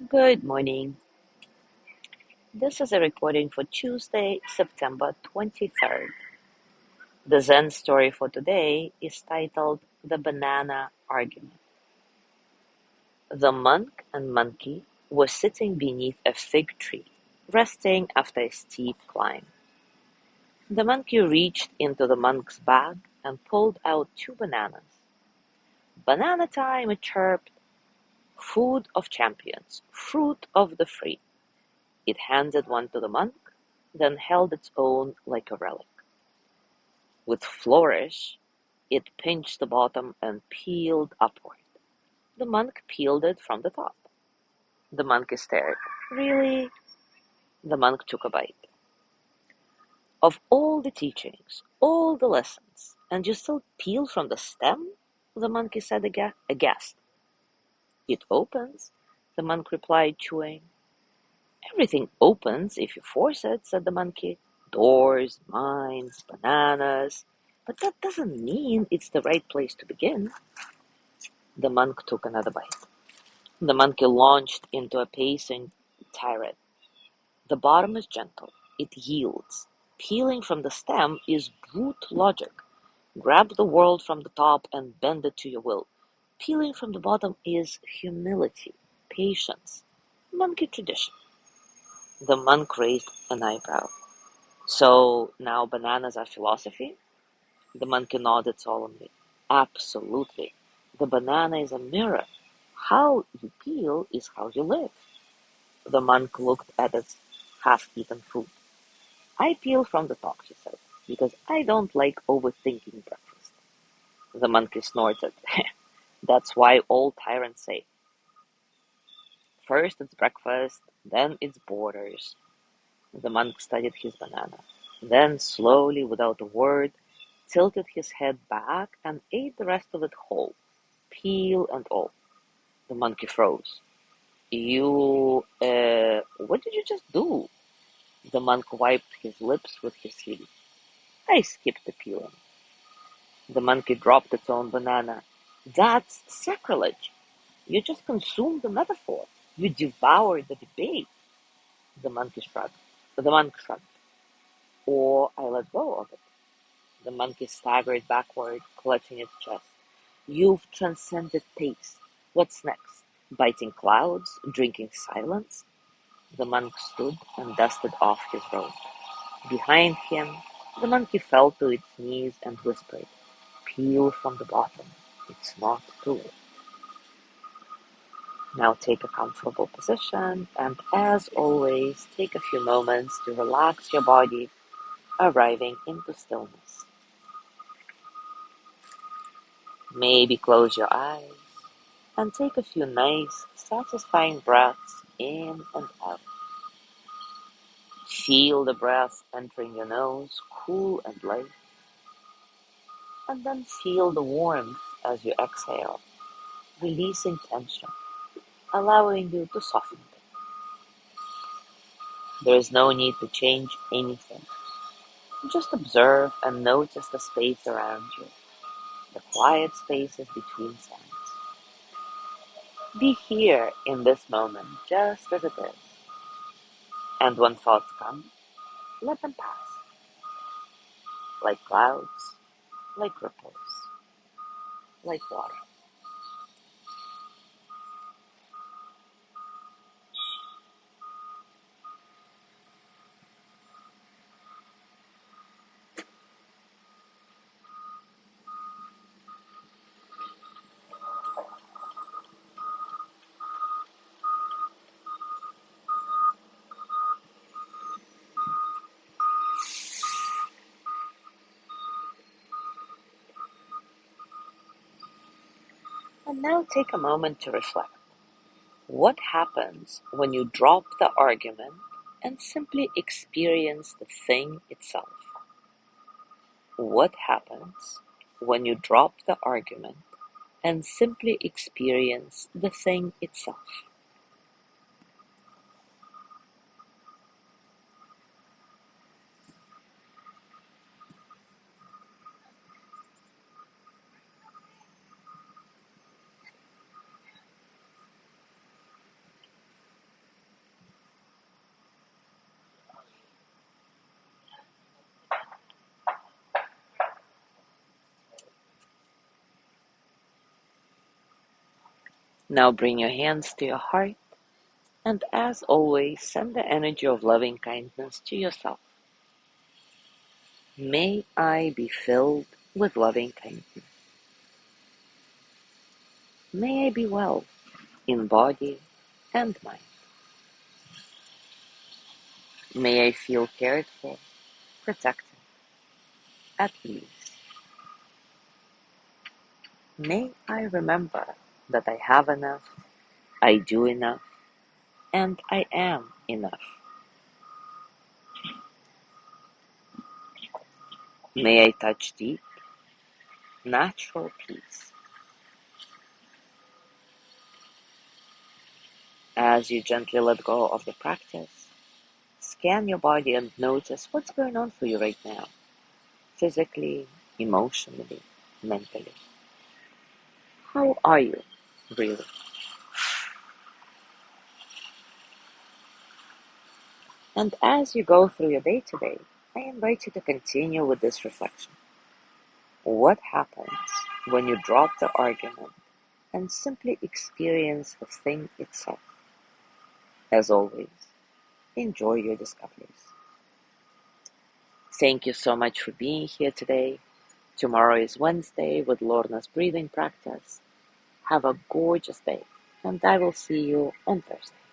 Good morning. This is a recording for Tuesday, September 23rd. The Zen story for today is titled The Banana Argument. The monk and monkey were sitting beneath a fig tree, resting after a steep climb. The monkey reached into the monk's bag and pulled out two bananas. Banana time, it chirped. Food of champions, fruit of the free. It handed one to the monk, then held its own like a relic. With flourish, it pinched the bottom and peeled upward. The monk peeled it from the top. The monkey stared. Really? The monk took a bite. Of all the teachings, all the lessons, and you still peel from the stem? The monkey said aghast. It opens, the monk replied, chewing. Everything opens if you force it, said the monkey. Doors, mines, bananas. But that doesn't mean it's the right place to begin. The monk took another bite. The monkey launched into a pacing tirade. The bottom is gentle. It yields. Peeling from the stem is brute logic. Grab the world from the top and bend it to your will. Peeling from the bottom is humility, patience, monkey tradition. The monk raised an eyebrow. So now bananas are philosophy? The monkey nodded solemnly. Absolutely. The banana is a mirror. How you peel is how you live. The monk looked at its half-eaten food. I peel from the top, he said, because I don't like overthinking breakfast. The monkey snorted. That's why all tyrants say, first it's breakfast, then it's borders. The monk studied his banana. Then, slowly, without a word, tilted his head back and ate the rest of it whole, peel and all. The monkey froze. What did you just do? The monk wiped his lips with his sleeve. I skipped the peeling. The monkey dropped its own banana. That's sacrilege. You just consumed the metaphor. You devoured the debate. The monkey shrugged. The monk shrugged. Or I let go of it. The monkey staggered backward, clutching its chest. You've transcended taste. What's next? Biting clouds? Drinking silence? The monk stood and dusted off his robe. Behind him, the monkey fell to its knees and whispered, Peel from the bottom. It's not too late. Now take a comfortable position and, as always, take a few moments to relax your body, arriving into stillness. Maybe close your eyes and take a few nice, satisfying breaths in and out. Feel the breath entering your nose, cool and light, and then feel the warmth as you exhale, releasing tension, allowing you to soften. There is no need to change anything. Just observe and notice the space around you, the quiet spaces between sounds. Be here in this moment, just as it is. And when thoughts come, let them pass, like clouds, like ripples, like water. And now take a moment to reflect. What happens when you drop the argument and simply experience the thing itself? What happens when you drop the argument and simply experience the thing itself? Now bring your hands to your heart, and as always, send the energy of loving kindness to yourself. May I be filled with loving kindness. May I be well in body and mind. May I feel cared for, protected, at ease. May I remember that I have enough, I do enough, and I am enough. May I touch deep, natural peace. As you gently let go of the practice, scan your body and notice what's going on for you right now, physically, emotionally, mentally. How are you, really? And as you go through your day today, I invite you to continue with this reflection. What happens when you drop the argument and simply experience the thing itself? As always, enjoy your discoveries. Thank you so much for being here today. Tomorrow is Wednesday with Lorna's breathing practice. Have a gorgeous day, and I will see you on Thursday.